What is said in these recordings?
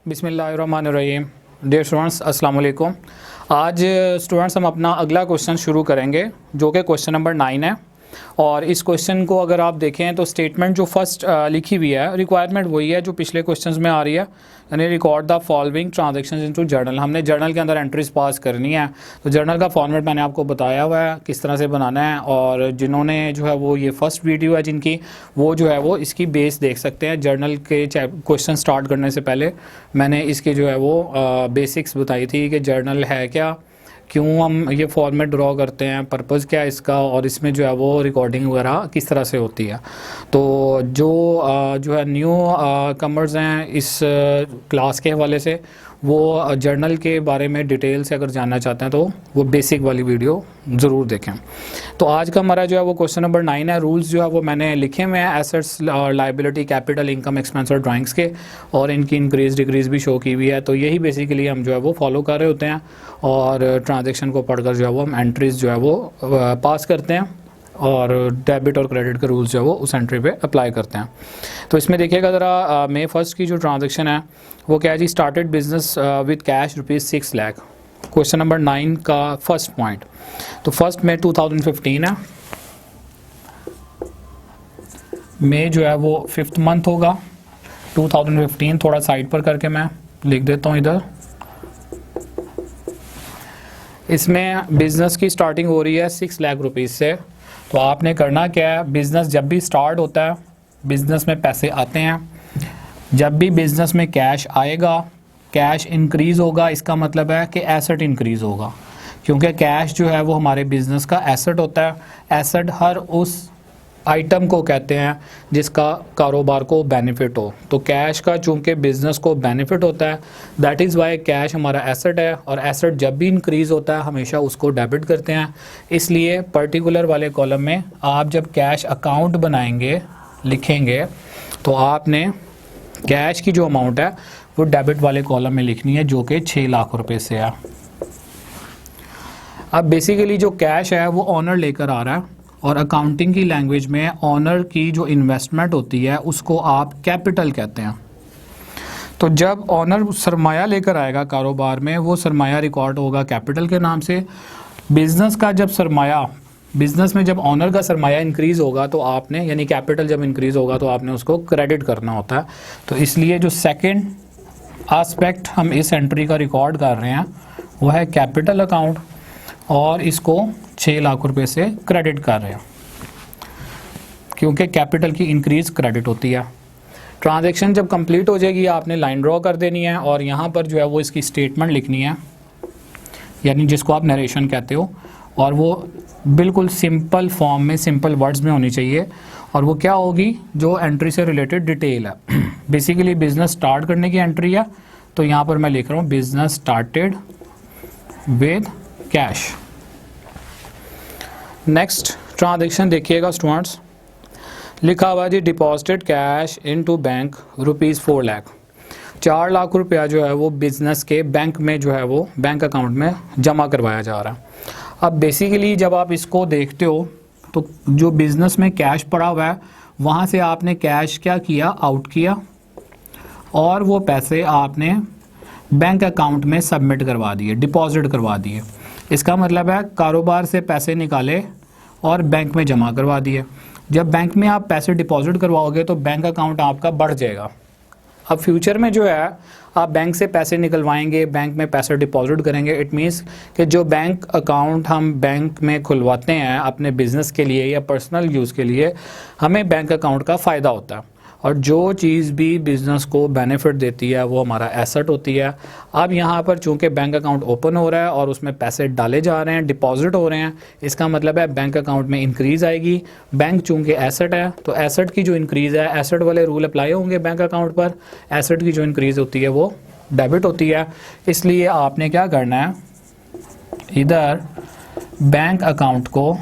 बिस्मिल्लाहिर्रहमानिर्रहीम। Dear students, अस्सलाम वालेकुम। आज स्टूडेंट्स हम अपना अगला क्वेश्चन शुरू करेंगे जो कि क्वेश्चन नंबर 9 है। और इस क्वेश्चन को अगर आप देखें तो स्टेटमेंट जो फर्स्ट लिखी हुई है, रिक्वायरमेंट वही है जो पिछले क्वेश्चंस में आ रही है, यानी record the following transactions into journal. हमने जर्नल के अंदर एंट्रीज पास करनी है। तो जर्नल का फॉर्मेट मैंने आपको बताया हुआ है किस तरह से बनाना है, और जिन्होंने जो है वो ये फर्स्ट वीडियो है जिनकी, वो जो है वो इसकी बेस देख सकते हैं। जर्नल के क्वेश्चन स्टार्ट करने से पहले मैंने इसकी जो है वो बेसिक्स बताई थी कि जर्नल है क्या, क्यों हम ये फॉर्मेट ड्रॉ करते हैं, पर्पज़ क्या है इसका, और इसमें जो है वो रिकॉर्डिंग वगैरह किस तरह से होती है। तो जो है न्यू कमर्स हैं इस क्लास के हवाले से, वो जर्नल के बारे में डिटेल से अगर जानना चाहते हैं तो वो बेसिक वाली वीडियो ज़रूर देखें। तो आज का हमारा जो है वो क्वेश्चन नंबर 9 है। रूल्स जो है वो मैंने लिखे हुए हैं assets, liability, capital, income, expense और ड्राइंग्स के, और इनकी इंक्रीज डिक्रीज भी शो की हुई है। तो यही बेसिकली हम जो है वो फॉलो कर रहे होते हैं, और ट्रांजेक्शन को पढ़कर जो है वो हम एंट्रीज जो है वो पास करते हैं, और डेबिट और क्रेडिट के रूल्स जो है वो उस एंट्री पे अप्लाई करते हैं। तो इसमें देखिएगा ज़रा, मे फर्स्ट की जो ट्रांजैक्शन है वो क्या है जी, started business with cash ₹6 lakh. Question number 9 का फर्स्ट पॉइंट। तो फर्स्ट में 2015 है, मे जो है वो 5th मंथ होगा 2015। थोड़ा साइड पर करके मैं लिख देता हूँ इधर। इसमें बिज़नेस की स्टार्टिंग हो रही है 6 लाख रुपीज़ से। तो आपने करना क्या है, बिज़नेस जब भी स्टार्ट होता है, बिज़नेस में पैसे आते हैं, जब भी बिज़नेस में कैश आएगा, कैश इंक्रीज़ होगा, इसका मतलब है कि एसेट इंक्रीज़ होगा, क्योंकि कैश जो है वो हमारे बिज़नेस का एसेट होता है। एसेट हर उस आइटम को कहते हैं जिसका कारोबार को बेनिफिट हो। तो कैश का चूँकि बिज़नेस को बेनिफिट होता है, दैट इज़ वाई कैश हमारा एसेट है, और एसेट जब भी इंक्रीज़ होता है हमेशा उसको डेबिट करते हैं। इसलिए पर्टिकुलर वाले कॉलम में आप जब कैश अकाउंट बनाएंगे, लिखेंगे, तो आपने कैश की जो अमाउंट है वो डेबिट वाले कॉलम में लिखनी है, जो कि 6 लाख रुपए से है। अब बेसिकली जो कैश है वो ऑनर लेकर आ रहा है, और अकाउंटिंग की लैंग्वेज में ऑनर की जो इन्वेस्टमेंट होती है उसको आप कैपिटल कहते हैं। तो जब ऑनर सरमाया लेकर आएगा कारोबार में, वो सरमाया रिकॉर्ड होगा कैपिटल के नाम से। बिज़नेस का जब सरमाया, बिज़नेस में जब ऑनर का सरमाया इंक्रीज़ होगा तो आपने, यानी कैपिटल जब इंक्रीज़ होगा तो आपने उसको क्रेडिट करना होता है। तो इसलिए जो सेकंड एस्पेक्ट हम इस एंट्री का रिकॉर्ड कर रहे हैं वो है कैपिटल अकाउंट, और इसको 6 लाख रुपए से क्रेडिट कर रहे हैं, क्योंकि कैपिटल की इंक्रीज़ क्रेडिट होती है। ट्रांजैक्शन जब कंप्लीट हो जाएगी आपने लाइन ड्रॉ कर देनी है, और यहाँ पर जो है वो इसकी स्टेटमेंट लिखनी है, यानी जिसको आप नरेशन कहते हो, और वो बिल्कुल सिंपल फॉर्म में, सिंपल वर्ड्स में होनी चाहिए। और वो क्या होगी, जो एंट्री से रिलेटेड डिटेल है। बेसिकली बिजनेस स्टार्ट करने की एंट्री है, तो यहाँ पर मैं लिख रहा हूँ business started with cash. Next transaction देखिएगा स्टूडेंट्स, लिखा हुआ जी deposited cash into bank ₹4 lakh. 4 lakh रुपया जो है वो बिज़नेस के बैंक में जो है वो बैंक अकाउंट में जमा करवाया जा रहा है। अब बेसिकली जब आप इसको देखते हो तो जो बिज़नेस में कैश पड़ा हुआ है वहाँ से आपने कैश क्या किया, आउट किया, और वो पैसे आपने बैंक अकाउंट में सबमिट करवा दिए, डिपॉजिट करवा दिए। इसका मतलब है कारोबार से पैसे निकाले और बैंक में जमा करवा दिए। जब बैंक में आप पैसे डिपॉजिट करवाओगे तो बैंक अकाउंट आपका बढ़ जाएगा। अब फ्यूचर में जो है आप बैंक से पैसे निकलवाएंगे, बैंक में पैसे डिपॉजिट करेंगे, इट मीन्स कि जो बैंक अकाउंट हम बैंक में खुलवाते हैं अपने बिज़नेस के लिए या पर्सनल यूज़ के लिए, हमें बैंक अकाउंट का फ़ायदा होता है। और जो चीज़ भी बिज़नेस को बेनिफिट देती है वो हमारा एसेट होती है। अब यहाँ पर चूँकि बैंक अकाउंट ओपन हो रहा है और उसमें पैसे डाले जा रहे हैं, डिपॉजिट हो रहे हैं, इसका मतलब है बैंक अकाउंट में इंक्रीज़ आएगी। बैंक चूँकि एसेट है, तो एसेट की जो इंक्रीज़ है, एसेट वाले रूल अप्लाई होंगे बैंक अकाउंट पर। एसेट की जो इंक्रीज़ होती है वो डेबिट होती है। इसलिए आपने क्या करना है, इधर बैंक अकाउंट को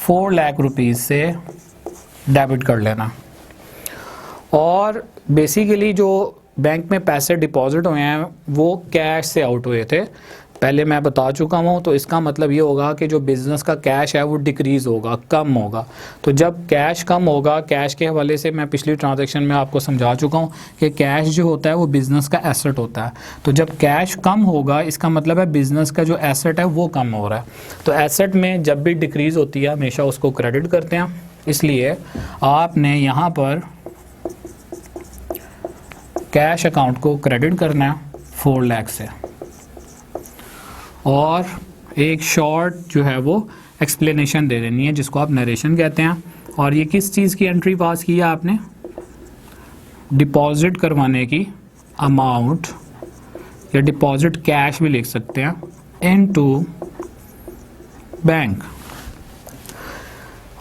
4 लाख रुपीज़ से डेबिट कर लेना। और बेसिकली जो बैंक में पैसे डिपॉजिट हुए हैं वो कैश से आउट हुए थे, पहले मैं बता चुका हूँ। तो इसका मतलब ये होगा कि जो बिज़नेस का कैश है वो डिक्रीज़ होगा, कम होगा। तो जब कैश कम होगा, कैश के हवाले से मैं पिछली ट्रांजैक्शन में आपको समझा चुका हूँ कि कैश जो होता है वो बिज़नेस का एसेट होता है। तो जब कैश कम होगा इसका मतलब है बिज़नेस का जो एसेट है वो कम हो रहा है। तो एसेट में जब भी डिक्रीज़ होती है हमेशा उसको क्रेडिट करते हैं, इसलिए आपने यहाँ पर कैश अकाउंट को क्रेडिट करना है 4 लाख से। और एक शॉर्ट जो है वो एक्सप्लेनेशन दे देनी है जिसको आप नरेशन कहते हैं। और ये किस चीज़ की एंट्री पास की है आपने? डिपॉजिट करवाने की अमाउंट, या डिपॉजिट कैश भी लिख सकते हैं, इनटू बैंक।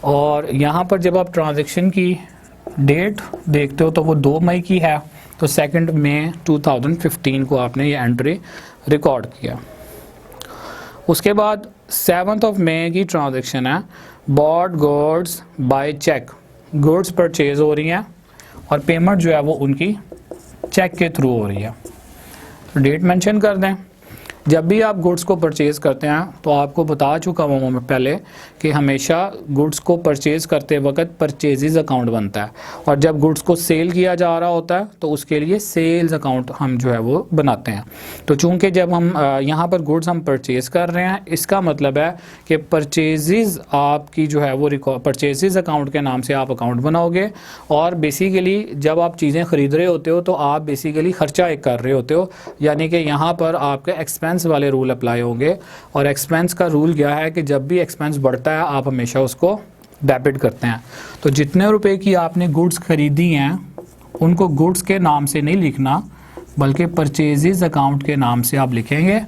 और यहाँ पर जब आप ट्रांजैक्शन की डेट देखते हो तो वो 2 मई की है, तो 2 मई 2015 को आपने ये एंट्री रिकॉर्ड किया। उसके बाद 7 मई की ट्रांजैक्शन है, bought goods by cheque. Goods purchase हो रही हैं और पेमेंट जो है वो उनकी चेक के थ्रू हो रही है। तो डेट मेंशन कर दें। जब भी आप गुड्स को परचेज़ करते हैं तो आपको बता चुका हूँ मैं पहले कि हमेशा गुड्स को परचेज़ करते वक्त परचेजेस अकाउंट बनता है, और जब गुड्स को सेल किया जा रहा होता है तो उसके लिए सेल्स अकाउंट हम जो है वो बनाते हैं। तो चूंकि जब हम यहाँ पर गुड्स हम परचेज़ कर रहे हैं, इसका मतलब है कि परचेजेस आपकी जो है वो परचेजेस अकाउंट के नाम से आप अकाउंट बनाओगे। और बेसिकली जब आप चीज़ें ख़रीद रहे होते हो तो आप बेसिकली ख़र्चा एक कर रहे होते हो, यानी कि यहाँ पर आपके एक्सपेंस वाले रूल अप्लाई होंगे। और एक्सपेंस का रूल क्या है कि जब भी एक्सपेंस बढ़ता है आप हमेशा उसको डेबिट करते हैं। तो जितने रुपए की आपने गुड्स खरीदी हैं उनको गुड्स के नाम से नहीं लिखना, बल्कि परचेजेस अकाउंट के नाम से आप लिखेंगे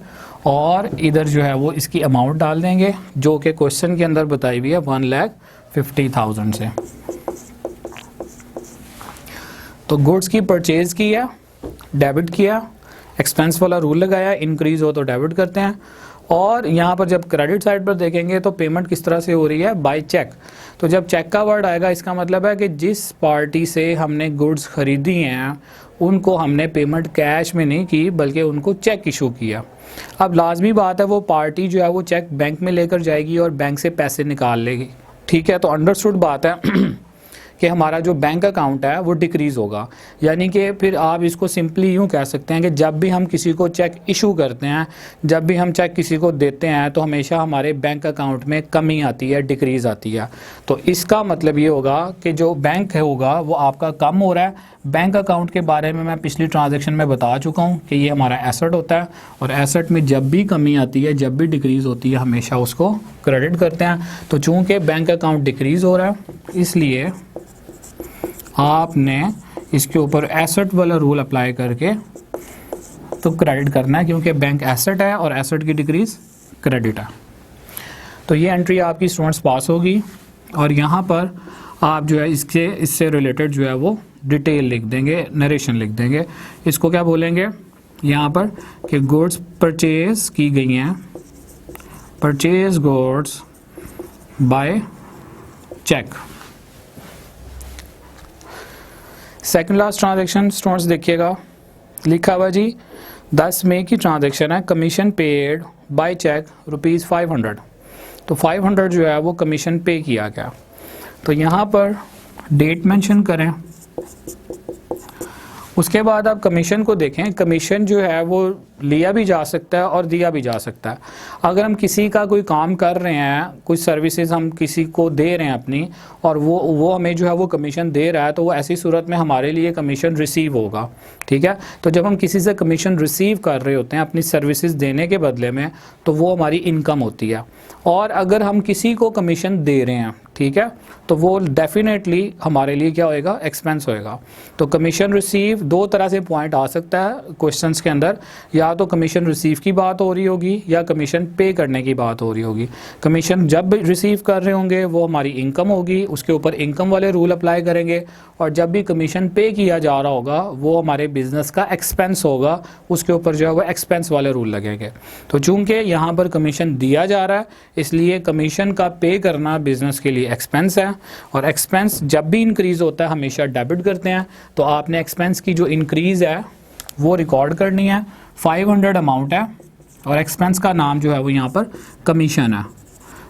और इधर जो है वो इसकी अमाउंट डाल देंगे जो कि क्वेश्चन के अंदर बताई हुई है 1,50,000 से। तो गुड्स की परचेज की है, डेबिट किया, एक्सपेंस वाला रूल लगाया, इंक्रीज हो तो डेबिट करते हैं। और यहाँ पर जब क्रेडिट साइड पर देखेंगे तो पेमेंट किस तरह से हो रही है? By cheque. तो जब चेक का वर्ड आएगा इसका मतलब है कि जिस पार्टी से हमने गुड्स खरीदी हैं उनको हमने पेमेंट कैश में नहीं की बल्कि उनको चेक इशू किया। अब लाजमी बात है वो पार्टी जो है वो चेक बैंक में लेकर जाएगी और बैंक से पैसे निकाल लेगी, ठीक है। तो अंडरस्टूड बात है कि हमारा जो बैंक अकाउंट है वो डिक्रीज़ होगा। यानी कि फिर आप इसको सिंपली यूँ कह सकते हैं कि जब भी हम किसी को चेक इशू करते हैं, जब भी हम चेक किसी को देते हैं तो हमेशा हमारे बैंक अकाउंट में कमी आती है, डिक्रीज़ आती है। तो इसका मतलब ये होगा कि जो बैंक होगा वो आपका कम हो रहा है। बैंक अकाउंट के बारे में मैं पिछली ट्रांजैक्शन में बता चुका हूँ कि ये हमारा एसेट होता है, और एसेट में जब भी कमी आती है, जब भी डिक्रीज़ होती है, हमेशा उसको क्रेडिट करते हैं। तो चूँकि बैंक अकाउंट डिक्रीज़ हो रहा है इसलिए आपने इसके ऊपर एसेट वाला रूल अप्लाई करके तो क्रेडिट करना है, क्योंकि बैंक एसेट है और एसेट की डिक्रीज क्रेडिट है। तो ये एंट्री आपकी स्टूडेंट्स पास होगी। और यहाँ पर आप जो है इससे रिलेटेड जो है वो डिटेल लिख देंगे, नरेशन लिख देंगे। इसको क्या बोलेंगे यहाँ पर कि गुड्स परचेज की गई हैं, purchase goods by cheque. Second last transaction students देखिएगा, लिखा हुआ जी 10 मई की ट्रांजैक्शन है, कमीशन पेड बाय चेक ₹500। तो 500 जो है वो कमीशन पे किया गया। तो यहाँ पर डेट मेंशन करें। उसके बाद आप कमीशन को देखें। कमीशन जो है वो लिया भी जा सकता है और दिया भी जा सकता है। अगर हम किसी का कोई काम कर रहे हैं, कोई सर्विसेज हम किसी को दे रहे हैं अपनी, और वो हमें जो है वो कमीशन दे रहा है, तो वो ऐसी सूरत में हमारे लिए कमीशन रिसीव होगा, ठीक है। तो जब हम किसी से कमीशन रिसीव कर रहे होते हैं अपनी सर्विसेज देने के बदले में, तो वो हमारी इनकम होती है। और अगर हम किसी को कमीशन दे रहे हैं, ठीक है, तो वो डेफिनेटली हमारे लिए क्या होएगा? एक्सपेंस होएगा। तो कमीशन रिसीव 2 तरह से पॉइंट आ सकता है क्वेश्चंस के अंदर, या तो कमीशन रिसीव की बात हो रही होगी या कमीशन पे करने की बात हो रही होगी। कमीशन जब रिसीव कर रहे होंगे वो हमारी इनकम होगी, उसके ऊपर इनकम वाले रूल अप्लाई करेंगे। और जब भी कमीशन पे किया जा रहा होगा वो हमारे बिजनेस का एक्सपेंस होगा, उसके ऊपर जो है वो एक्सपेंस वाले रूल लगेंगे। तो चूंकि यहाँ पर कमीशन दिया जा रहा है इसलिए कमीशन का पे करना बिजनेस के लिए एक्सपेंस है, और एक्सपेंस जब भी इंक्रीज़ होता है हमेशा डेबिट करते हैं। तो आपने एक्सपेंस की जो इंक्रीज़ है वो रिकॉर्ड करनी है। 500 अमाउंट है, और एक्सपेंस का नाम जो है वो यहाँ पर कमीशन है।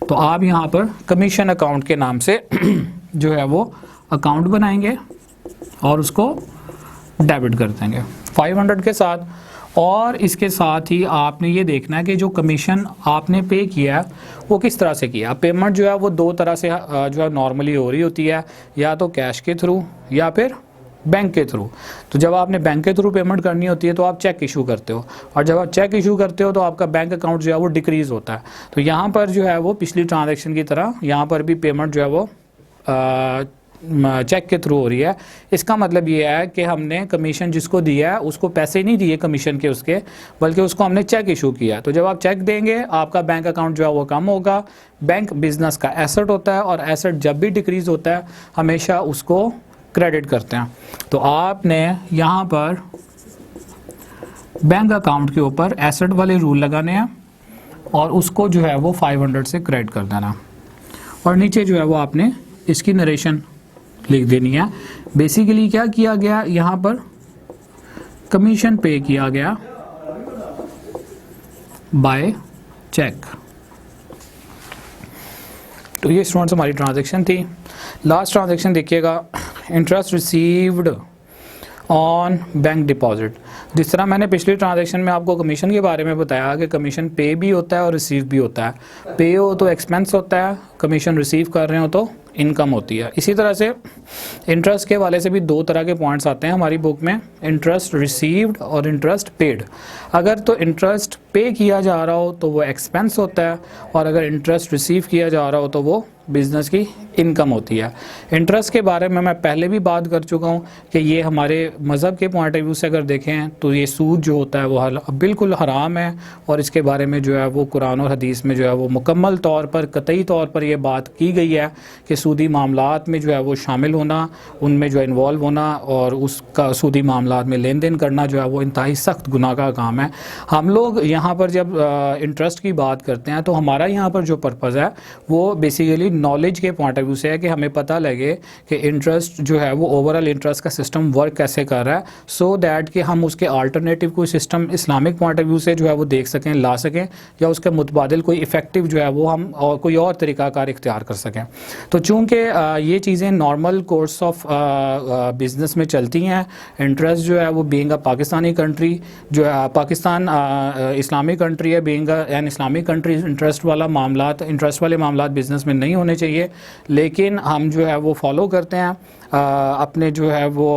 तो आप यहाँ पर कमीशन अकाउंट के नाम से जो है वो अकाउंट बनाएंगे और उसको डेबिट कर देंगे 500 के साथ। और इसके साथ ही आपने ये देखना है कि जो कमीशन आपने पे किया है वो किस तरह से किया। पेमेंट जो है वो दो तरह से जो है नॉर्मली हो रही होती है, या तो कैश के थ्रू या फिर बैंक के थ्रू। तो जब आपने बैंक के थ्रू पेमेंट करनी होती है तो आप चेक इशू करते हो, और जब आप चेक इशू करते हो तो आपका बैंक अकाउंट जो है वो डिक्रीज़ होता है। तो यहाँ पर जो है वो पिछली ट्रांजैक्शन की तरह यहाँ पर भी पेमेंट जो है वो चेक के थ्रू हो रही है। इसका मतलब ये है कि हमने कमीशन जिसको दिया है उसको पैसे नहीं दिए कमीशन के उसके, बल्कि उसको हमने चेक इशू किया। तो जब आप चेक देंगे आपका बैंक अकाउंट जो है वो कम होगा। बैंक बिजनेस का एसेट होता है, और एसेट जब भी डिक्रीज़ होता है हमेशा उसको क्रेडिट करते हैं। तो आपने यहाँ पर बैंक अकाउंट के ऊपर एसेट वाले रूल लगाने हैं और उसको जो है वो 500 से क्रेडिट कर देना, और नीचे जो है वो आपने इसकी नरेशन लिख देनी है। बेसिकली क्या किया गया, यहाँ पर कमीशन पे किया गया बाय चेक। तो ये स्टूडेंट्स हमारी ट्रांजैक्शन थी। लास्ट ट्रांजैक्शन देखिएगा, interest received on bank deposit. जिस तरह मैंने पिछली ट्रांजैक्शन में आपको कमीशन के बारे में बताया कि कमीशन पे भी होता है और रिसीव भी होता है। पे हो तो एक्सपेंस होता है, कमीशन रिसीव कर रहे हो तो इनकम होती है। इसी तरह से इंटरेस्ट के वाले से भी दो तरह के पॉइंट्स आते हैं हमारी बुक में, इंटरेस्ट रिसीव्ड और इंटरेस्ट पेड। अगर तो इंटरेस्ट पे किया जा रहा हो तो वो एक्सपेंस होता है, और अगर इंटरेस्ट रिसीव किया जा रहा हो तो वो बिज़नेस की इनकम होती है। इंटरेस्ट के बारे में मैं पहले भी बात कर चुका हूँ कि ये हमारे मज़हब के पॉइंट ऑफ व्यू से अगर देखें तो ये सूद जो होता है वो बिल्कुल हराम है, और इसके बारे में जो है वो कुरान और हदीस में जो है वो मुकम्मल तौर पर कतई तौर पर ये बात की गई है कि सूदी मामलात में जो है वो शामिल होना, उनमें जो इन्वॉल्व होना और उसका सूदी मामलात में लेन देन करना जो है वो इंतहाई सख्त गुनाह का काम है। हम लोग यहाँ पर जब इंटरेस्ट की बात करते हैं तो हमारा यहाँ पर जो पर्पज़ है वो बेसिकली नॉलेज के पॉइंट ऑफ व्यू से है कि हमें पता लगे कि इंटरेस्ट जो है वो ओवरऑल इंटरेस्ट का सिस्टम वर्क कैसे कर रहा है, सो दैट कि हम उसके अल्टरनेटिव कोई system Islamic point of view से जो है वो देख सकें, ला सकें, या उसके मुतबादिल कोई इफेक्टिव जो है वो हम और कोई और तरीक़ाकार इख्तियार कर सकें। तो चूँकि ये चीज़ें नॉर्मल कोर्स ऑफ बिज़नेस में चलती हैं, इंटरेस्ट जो है वो बीइंग अ पाकिस्तानी कंट्री, जो पाकिस्तान इस्लामिक कंट्री है, being an Islamic country, interest वाले मामलात बिज़नेस में नहीं होने चाहिए, लेकिन हम जो है वो फॉलो करते हैं अपने जो है वो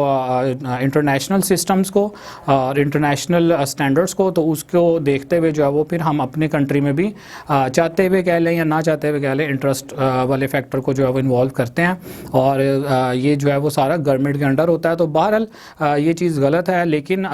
इंटरनेशनल सिस्टम्स को और इंटरनेशनल स्टैंडर्ड्स को। तो उसको देखते हुए जो है वो फिर हम अपने कंट्री में भी चाहते हुए कह लें या ना चाहते हुए कह लें इंटरेस्ट वाले फैक्टर को जो है वो इन्वॉल्व करते हैं, और ये जो है वो सारा गवर्नमेंट के अंडर होता है। तो बहरहाल ये चीज़ गलत है, लेकिन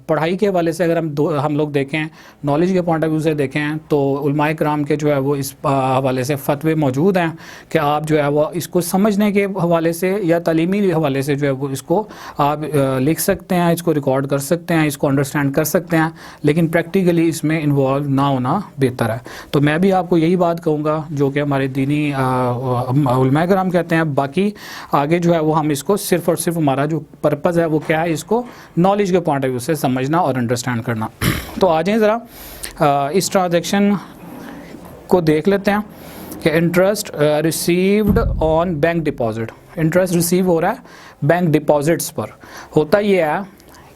पढ़ाई के हवाले से अगर हम लोग देखें, नॉलेज के पॉइंट ऑफ व्यू से देखें, तो उलमाए कराम के जो है वो इस हवाले से फतवे मौजूद हैं कि आप जो है वो इसको समझने के हवाले से या तालीमी हवाले से जो है वो इसको आप लिख सकते हैं, इसको रिकॉर्ड कर सकते हैं, इसको अंडरस्टैंड कर सकते हैं, लेकिन प्रैक्टिकली इसमें इन्वॉल्व ना होना बेहतर है। तो मैं भी आपको यही बात कहूँगा जो कि हमारे दीनी उलमाए कराम कहते हैं। बाकी आगे जो है वो हम इसको सिर्फ़ और सिर्फ हमारा जो पर्पज़ है वो क्या है, इसको नॉलेज के पॉइंट ऑफ व्यू से समझना और अंडरस्टैंड करना। तो आ जाएँ ज़रा इस ट्रांजैक्शन को देख लेते हैं कि interest received on bank deposit. Interest receive हो रहा है बैंक डिपॉजिट्स पर। होता ये है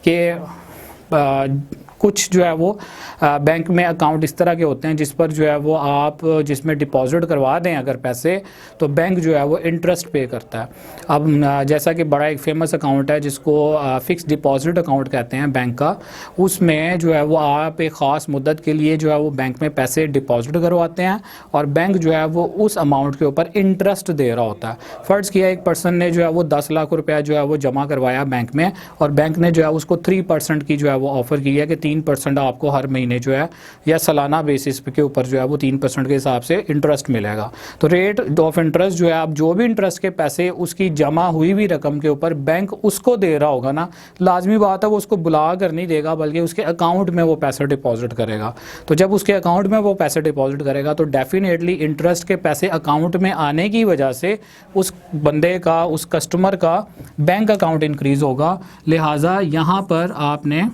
कि कुछ जो है वो बैंक में अकाउंट इस तरह के होते हैं जिस पर जो है वो आप जिसमें डिपॉजिट करवा दें अगर पैसे, तो बैंक जो है वो इंटरेस्ट पे करता है। अब जैसा कि बड़ा एक फेमस अकाउंट है जिसको फ़िक्स डिपॉजिट अकाउंट कहते हैं बैंक का, उसमें जो है वो आप एक ख़ास मुद्दत के लिए जो है वो बैंक में पैसे डिपॉजिट करवाते हैं, और बैंक जो है वो उस अमाउंट के ऊपर इंटरेस्ट दे रहा होता है। फ़र्ज़ किया एक पर्सन ने जो है वो 10 लाख रुपया जो है वो जमा करवाया बैंक में, और बैंक ने जो है उसको 3% की जो है वो ऑफ़र की है कि 3% आपको हर महीने जो है या सालाना बेसिस के ऊपर जो है वो 3% के हिसाब से इंटरेस्ट मिलेगा। तो रेट ऑफ इंटरेस्ट जो है, आप जो भी इंटरेस्ट के पैसे उसकी जमा हुई हुई रकम के ऊपर बैंक उसको दे रहा होगा ना, लाजमी बात है वो उसको बुला कर नहीं देगा, बल्कि उसके अकाउंट में वो पैसे डिपॉजिट करेगा। तो जब उसके अकाउंट में वो पैसे डिपॉजिट करेगा तो डेफिनेटली इंटरेस्ट के पैसे अकाउंट में आने की वजह से उस बंदे का, उस कस्टमर का बैंक अकाउंट इंक्रीज़ होगा। लिहाजा यहाँ पर आपने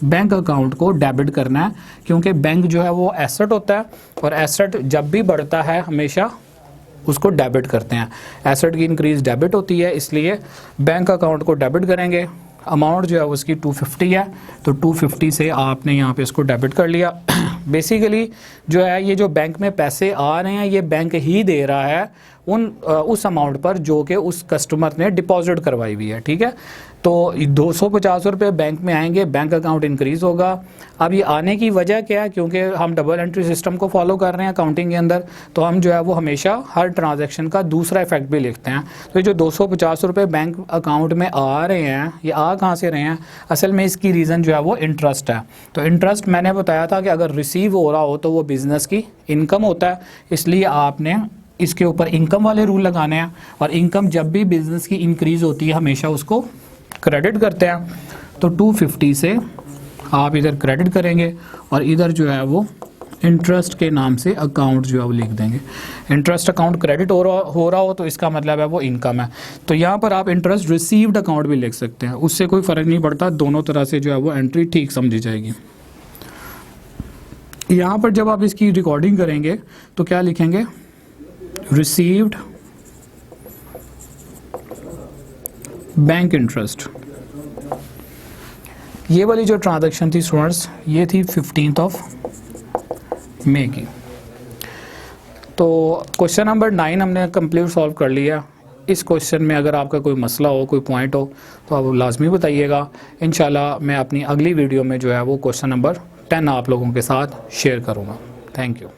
बैंक अकाउंट को डेबिट करना है, क्योंकि बैंक जो है वो एसेट होता है और एसेट जब भी बढ़ता है हमेशा उसको डेबिट करते हैं। एसेट की इंक्रीज डेबिट होती है, इसलिए बैंक अकाउंट को डेबिट करेंगे। अमाउंट जो है उसकी 250 है, तो 250 से आपने यहाँ पे इसको डेबिट कर लिया। बेसिकली जो है ये जो बैंक में पैसे आ रहे हैं ये बैंक ही दे रहा है उस अमाउंट पर जो कि उस कस्टमर ने डिपॉजिट करवाई हुई है, ठीक है। तो 250 रुपये बैंक में आएंगे, बैंक अकाउंट इंक्रीज़ होगा। अब ये आने की वजह क्या है, क्योंकि हम डबल एंट्री सिस्टम को फॉलो कर रहे हैं अकाउंटिंग के अंदर, तो हम जो है वो हमेशा हर ट्रांजैक्शन का दूसरा इफेक्ट भी लिखते हैं। तो ये जो 250 रुपये बैंक अकाउंट में आ रहे हैं, ये आ कहाँ से रहे हैं, असल में इसकी रीज़न जो है वो इंटरेस्ट है। तो इंटरेस्ट मैंने बताया था कि अगर रिसीव हो रहा हो तो वो बिज़नेस की इनकम होता है, इसलिए आपने इसके ऊपर इनकम वाले रूल लगाने हैं। और इनकम जब भी बिज़नेस की इंक्रीज़ होती है हमेशा उसको क्रेडिट करते हैं। तो 250 से आप इधर क्रेडिट करेंगे और इधर जो है वो इंटरेस्ट के नाम से अकाउंट जो है वो लिख देंगे। इंटरेस्ट अकाउंट क्रेडिट हो रहा हो तो इसका मतलब है वो इनकम है। तो यहाँ पर आप इंटरेस्ट रिसीव्ड अकाउंट भी लिख सकते हैं, उससे कोई फ़र्क नहीं पड़ता, दोनों तरह से जो है वो एंट्री ठीक समझी जाएगी। यहाँ पर जब आप इसकी रिकॉर्डिंग करेंगे तो क्या लिखेंगे, रिसीव्ड बैंक इंटरेस्ट। ये वाली जो ट्रांजैक्शन थी स्टूडेंट्स, ये थी 15 मई की। तो क्वेश्चन नंबर 9 हमने कंप्लीट सॉल्व कर लिया। इस क्वेश्चन में अगर आपका कोई मसला हो, कोई पॉइंट हो तो आप लाजमी बताइएगा। इंशाल्लाह मैं अपनी अगली वीडियो में जो है वो क्वेश्चन नंबर 10 आप लोगों के साथ शेयर करूँगा। Thank you.